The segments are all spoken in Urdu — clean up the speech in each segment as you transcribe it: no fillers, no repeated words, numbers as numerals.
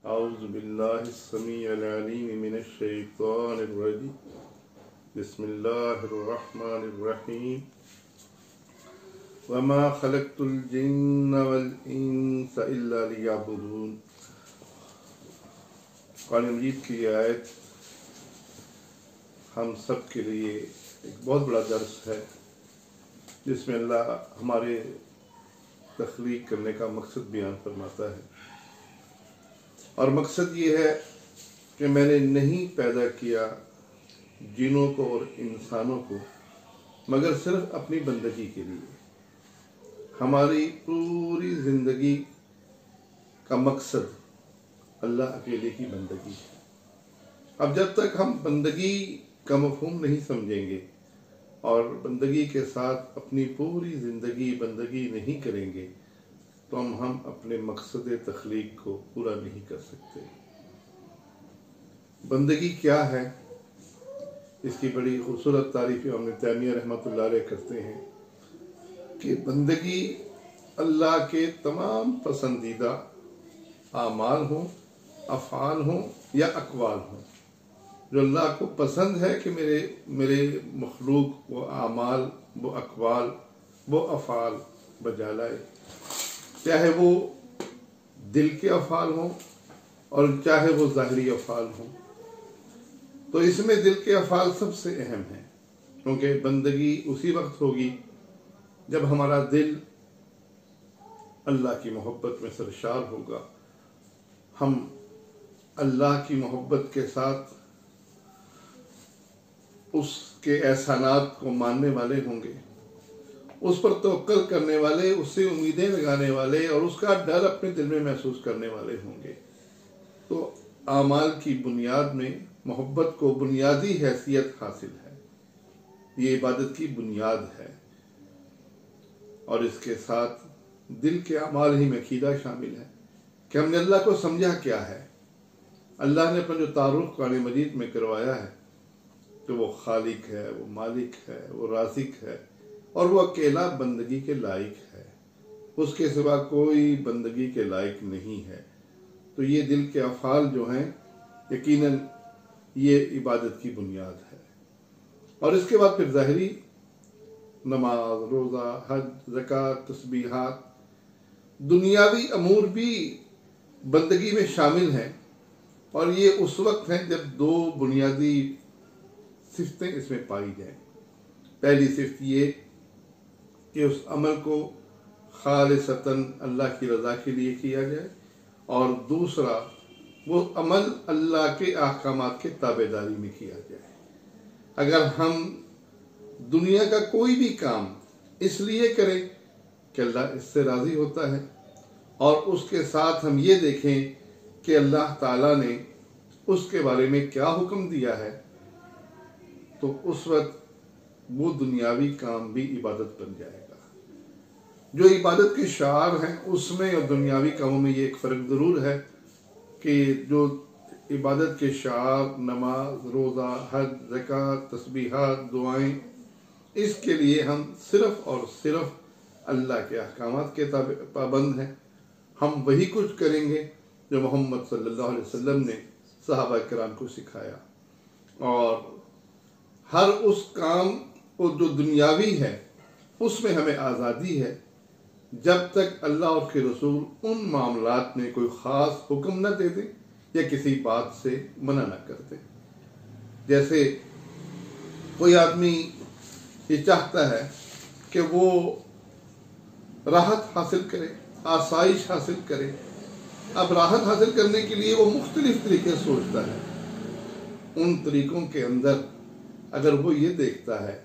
أعوذ بالله السميع العليم من الشيطان الرجيم بسم الله الرحمن الرحيم وما خلقت الجن والإنس إلا ليعبدون۔ قرآن مجید کی یہ آیت ہم سب کے لیے ایک بہت بڑا درس ہے، جس میں اللہ ہمارے تخلیق کرنے کا مقصد بیان فرماتا ہے، اور مقصد یہ ہے کہ میں نے نہیں پیدا کیا جنوں کو اور انسانوں کو مگر صرف اپنی بندگی کے لیے۔ ہماری پوری زندگی کا مقصد اللہ اکیلے کی بندگی ہے۔ اب جب تک ہم بندگی کا مفہوم نہیں سمجھیں گے اور بندگی کے ساتھ اپنی پوری زندگی بندگی نہیں کریں گے تو ہم اپنے مقصد تخلیق کو پورا نہیں کر سکتے۔ بندگی کیا ہے، اس کی بڑی خوبصورت تعریف ابن تیمیہ رحمۃ اللہ علیہ کرتے ہیں کہ بندگی اللہ کے تمام پسندیدہ اعمال ہوں، افعال ہوں یا اقوال ہوں، جو اللہ کو پسند ہے کہ میرے مخلوق وہ اعمال، وہ اقوال، وہ افعال بجا لائے، چاہے وہ دل کے افعال ہوں اور چاہے وہ ظاہری افعال ہوں۔ تو اس میں دل کے افعال سب سے اہم ہیں، کیونکہ بندگی اسی وقت ہوگی جب ہمارا دل اللہ کی محبت میں سرشار ہوگا، ہم اللہ کی محبت کے ساتھ اس کے احسانات کو ماننے والے ہوں گے، اس پر توکل کرنے والے، اس سے امیدیں لگانے والے اور اس کا ڈر اپنے دل میں محسوس کرنے والے ہوں گے۔ تو اعمال کی بنیاد میں محبت کو بنیادی حیثیت حاصل ہے، یہ عبادت کی بنیاد ہے، اور اس کے ساتھ دل کے اعمال ہی میں عقیدہ شامل ہے کہ ہم نے اللہ کو سمجھا کیا ہے۔ اللہ نے اپنا جو تعارف قرآن مجید میں کروایا ہے کہ وہ خالق ہے، وہ مالک ہے، وہ رازق ہے، اور وہ اکیلا بندگی کے لائق ہے، اس کے سوا کوئی بندگی کے لائق نہیں ہے۔ تو یہ دل کے افعال جو ہیں یقیناً یہ عبادت کی بنیاد ہے، اور اس کے بعد پھر ظاہری نماز، روزہ، حج، زکوٰۃ، تسبیحات، دنیاوی امور بھی بندگی میں شامل ہیں، اور یہ اس وقت ہیں جب دو بنیادی صفتیں اس میں پائی جائیں۔ پہلی صفت یہ کہ اس عمل کو خالصتاً اللہ کی رضا کے لیے کیا جائے، اور دوسرا وہ عمل اللہ کے احکامات کے تابع داری میں کیا جائے۔ اگر ہم دنیا کا کوئی بھی کام اس لیے کریں کہ اللہ اس سے راضی ہوتا ہے، اور اس کے ساتھ ہم یہ دیکھیں کہ اللہ تعالیٰ نے اس کے بارے میں کیا حکم دیا ہے، تو اس وقت وہ دنیاوی کام بھی عبادت بن جائے گا۔ جو عبادت کے شعار ہیں اس میں اور دنیاوی کاموں میں یہ ایک فرق ضرور ہے کہ جو عبادت کے شعار، نماز، روزہ، حج، زکوٰۃ، تسبیحات، دعائیں، اس کے لیے ہم صرف اور صرف اللہ کے احکامات کے پابند ہیں۔ ہم وہی کچھ کریں گے جو محمد صلی اللہ علیہ وسلم نے صحابہ کرام کو سکھایا، اور ہر اس کام کو جو دنیاوی ہے اس میں ہمیں آزادی ہے، جب تک اللہ اور اس کے رسول ان معاملات میں کوئی خاص حکم نہ دے دیں یا کسی بات سے منع نہ کر دیں۔ جیسے کوئی آدمی یہ چاہتا ہے کہ وہ راحت حاصل کرے، آسائش حاصل کرے، اب راحت حاصل کرنے کے لیے وہ مختلف طریقے سوچتا ہے۔ ان طریقوں کے اندر اگر وہ یہ دیکھتا ہے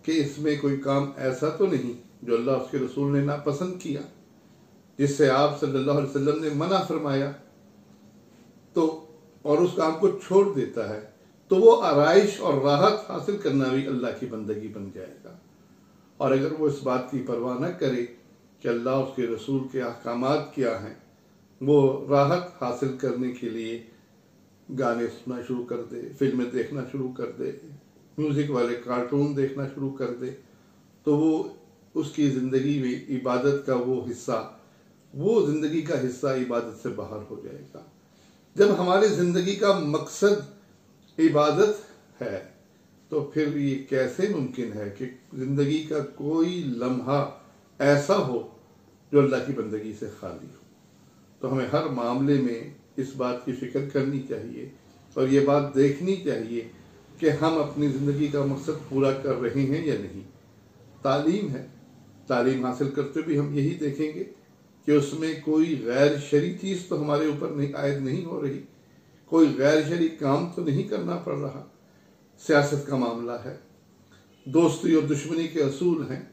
کہ اس میں کوئی کام ایسا تو نہیں جو اللہ اس کے رسول نے ناپسند کیا، جس سے آپ صلی اللہ علیہ وسلم نے منع فرمایا، تو اور اس کام کو چھوڑ دیتا ہے، تو وہ آرائش اور راحت حاصل کرنا بھی اللہ کی بندگی بن جائے گا۔ اور اگر وہ اس بات کی پرواہ نہ کرے کہ اللہ اس کے رسول کے احکامات کیا ہیں، وہ راحت حاصل کرنے کے لیے گانے سننا شروع کر دے، فلمیں دیکھنا شروع کر دے، میوزک والے کارٹون دیکھنا شروع کر دے، تو وہ اس کی زندگی میں عبادت کا وہ حصہ، وہ زندگی کا حصہ عبادت سے باہر ہو جائے گا۔ جب ہماری زندگی کا مقصد عبادت ہے تو پھر یہ کیسے ممکن ہے کہ زندگی کا کوئی لمحہ ایسا ہو جو اللہ کی بندگی سے خالی ہو؟ تو ہمیں ہر معاملے میں اس بات کی فکر کرنی چاہیے اور یہ بات دیکھنی چاہیے کہ ہم اپنی زندگی کا مقصد پورا کر رہے ہیں یا نہیں۔ تعلیم ہے، تعلیم حاصل کرتے بھی ہم یہی دیکھیں گے کہ اس میں کوئی غیر شرعی چیز تو ہمارے اوپر عائد نہیں ہو رہی، کوئی غیر شرعی کام تو نہیں کرنا پڑ رہا۔ سیاست کا معاملہ ہے، دوستی اور دشمنی کے اصول ہیں،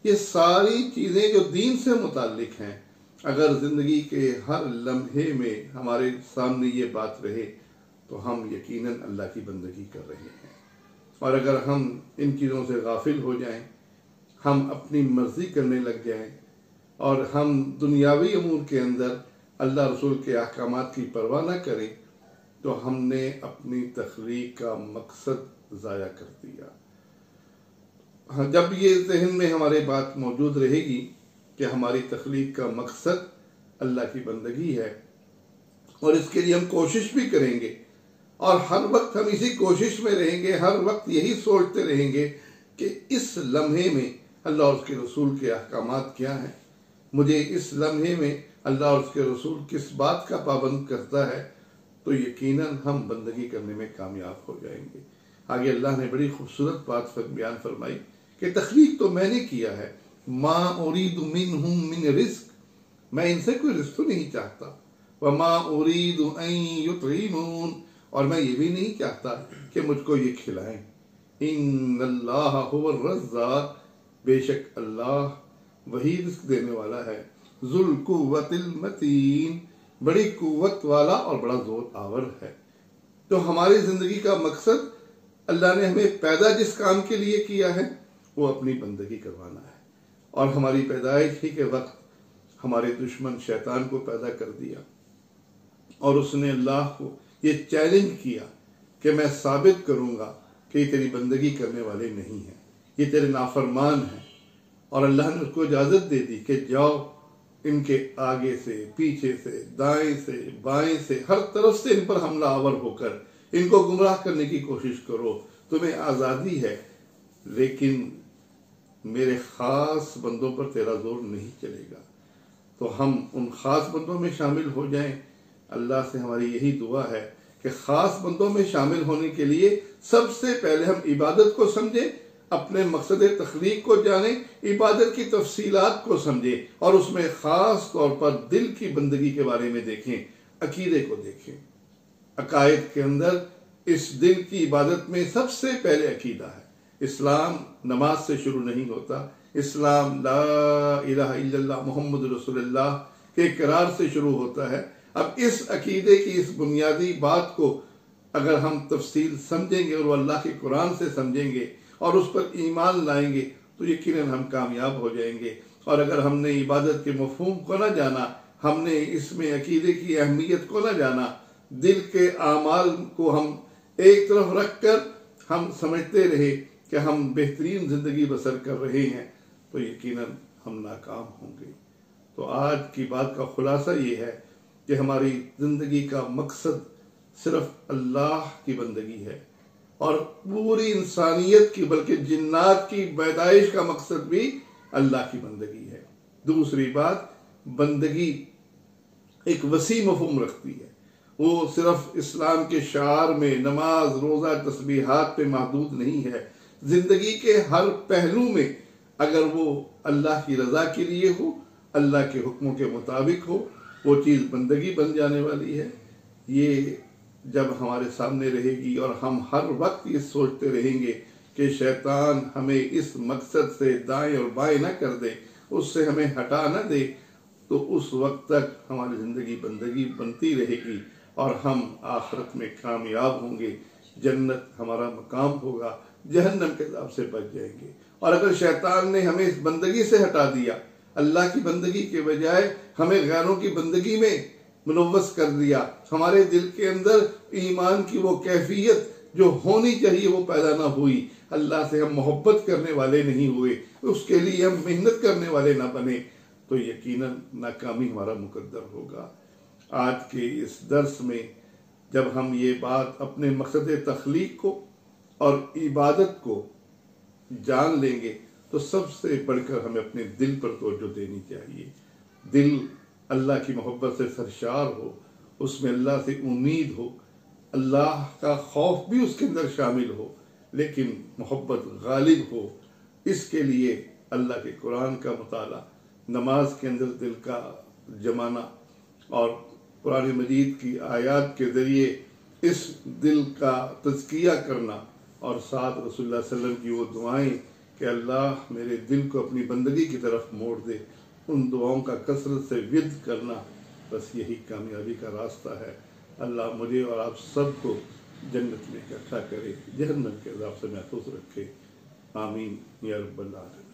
یہ ساری چیزیں جو دین سے متعلق ہیں، اگر زندگی کے ہر لمحے میں ہمارے سامنے یہ بات رہے تو ہم یقیناً اللہ کی بندگی کر رہے ہیں۔ اور اگر ہم ان چیزوں سے غافل ہو جائیں، ہم اپنی مرضی کرنے لگ جائیں اور ہم دنیاوی امور کے اندر اللہ رسول کے احکامات کی پرواہ نہ کریں تو ہم نے اپنی تخلیق کا مقصد ضائع کر دیا۔ جب یہ ذہن میں ہمارے بات موجود رہے گی کہ ہماری تخلیق کا مقصد اللہ کی بندگی ہے اور اس کے لیے ہم کوشش بھی کریں گے اور ہر وقت ہم اسی کوشش میں رہیں گے، ہر وقت یہی سوچتے رہیں گے کہ اس لمحے میں اللہ اور اس کے رسول کے احکامات کیا ہیں، مجھے اس لمحے میں اللہ اور اس کے رسول کس بات کا پابند کرتا ہے، تو یقیناً ہم بندگی کرنے میں کامیاب ہو جائیں گے۔ آگے اللہ نے بڑی خوبصورت بات بیان فرمائی کہ تخلیق تو میں نے کیا ہے، ما اريد منهم من رزق، میں ان سے کوئی رزق تو نہیں چاہتا، وما اريد ان يطعمون، اور میں یہ بھی نہیں چاہتا کہ مجھ کو یہ کھلائیں۔ ان اللہ هو الرزاق، بے شک اللہ وہی رزق دینے والا ہے، ذو القوت المتین، بڑی قوت والا اور بڑا زور آور ہے۔ تو ہماری زندگی کا مقصد اللہ نے ہمیں پیدا جس کام کے لیے کیا ہے وہ اپنی بندگی کروانا ہے، اور ہماری پیدائش ہی کے وقت ہمارے دشمن شیطان کو پیدا کر دیا اور اس نے اللہ کو یہ چیلنج کیا کہ میں ثابت کروں گا کہ یہ تیری بندگی کرنے والے نہیں ہیں، یہ تیرے نافرمان ہیں، اور اللہ نے اس کو اجازت دے دی کہ جاؤ ان کے آگے سے، پیچھے سے، دائیں سے، بائیں سے، ہر طرف سے ان پر حملہ آور ہو کر ان کو گمراہ کرنے کی کوشش کرو، تمہیں آزادی ہے، لیکن میرے خاص بندوں پر تیرا زور نہیں چلے گا۔ تو ہم ان خاص بندوں میں شامل ہو جائیں۔ اللہ سے ہماری یہی دعا ہے کہ خاص بندوں میں شامل ہونے کے لیے سب سے پہلے ہم عبادت کو سمجھیں، اپنے مقصد تخلیق کو جانیں، عبادت کی تفصیلات کو سمجھیں، اور اس میں خاص طور پر دل کی بندگی کے بارے میں دیکھیں، عقیدے کو دیکھیں۔ عقائد کے اندر اس دل کی عبادت میں سب سے پہلے عقیدہ ہے۔ اسلام نماز سے شروع نہیں ہوتا، اسلام لا الہ الا اللہ محمد رسول اللہ کے اقرار سے شروع ہوتا ہے۔ اب اس عقیدے کی اس بنیادی بات کو اگر ہم تفصیل سمجھیں گے اور وہ اللہ کے قرآن سے سمجھیں گے اور اس پر ایمان لائیں گے تو یقیناً ہم کامیاب ہو جائیں گے۔ اور اگر ہم نے عبادت کے مفہوم کو نہ جانا، ہم نے اس میں عقیدے کی اہمیت کو نہ جانا، دل کے اعمال کو ہم ایک طرف رکھ کر ہم سمجھتے رہے کہ ہم بہترین زندگی بسر کر رہے ہیں، تو یقیناً ہم ناکام ہوں گے۔ تو آج کی بات کا خلاصہ یہ ہے کہ ہماری زندگی کا مقصد صرف اللہ کی بندگی ہے، اور پوری انسانیت کی بلکہ جنات کی پیدائش کا مقصد بھی اللہ کی بندگی ہے۔ دوسری بات، بندگی ایک وسیع مفہوم رکھتی ہے، وہ صرف اسلام کے شعار میں نماز، روزہ، تسبیحات پہ محدود نہیں ہے۔ زندگی کے ہر پہلو میں اگر وہ اللہ کی رضا کے لیے ہو، اللہ کے حکموں کے مطابق ہو، وہ چیز بندگی بن جانے والی ہے۔ یہ جب ہمارے سامنے رہے گی اور ہم ہر وقت یہ سوچتے رہیں گے کہ شیطان ہمیں اس مقصد سے دائیں اور بائیں نہ کر دے، اس سے ہمیں ہٹا نہ دے، تو اس وقت تک ہماری زندگی بندگی بنتی رہے گی اور ہم آخرت میں کامیاب ہوں گے، جنت ہمارا مقام ہوگا، جہنم کے عذاب سے بچ جائیں گے۔ اور اگر شیطان نے ہمیں اس بندگی سے ہٹا دیا، اللہ کی بندگی کے بجائے ہمیں غیروں کی بندگی میں ملوث کر دیا، ہمارے دل کے اندر ایمان کی وہ کیفیت جو ہونی چاہیے وہ پیدا نہ ہوئی، اللہ سے ہم محبت کرنے والے نہیں ہوئے، اس کے لیے ہم محنت کرنے والے نہ بنے، تو یقیناً ناکامی ہمارا مقدر ہوگا۔ آج کے اس درس میں جب ہم یہ بات اپنے مقصد تخلیق کو اور عبادت کو جان لیں گے تو سب سے بڑھ کر ہمیں اپنے دل پر توجہ دینی چاہیے. دل اللہ کی محبت سے سرشار ہو، اس میں اللہ سے امید ہو، اللہ کا خوف بھی اس کے اندر شامل ہو، لیکن محبت غالب ہو. اس کے لیے اللہ کے قرآن کا مطالعہ، نماز کے اندر دل کا جمانا اور قرآن مجید کی آیات کے ذریعے اس دل کا تزکیہ کرنا، اور ساتھ رسول اللہ صلی اللہ علیہ وسلم کی وہ دعائیں کہ اللہ میرے دل کو اپنی بندگی کی طرف موڑ دے، ان دعاؤں کا کثرت سے ورد کرنا، بس یہی کامیابی کا راستہ ہے. اللہ مجھے اور آپ سب کو جنت میں اکٹھا کرے، جہنم کے عذاب سے محفوظ رکھے. آمین یا رب العالمین.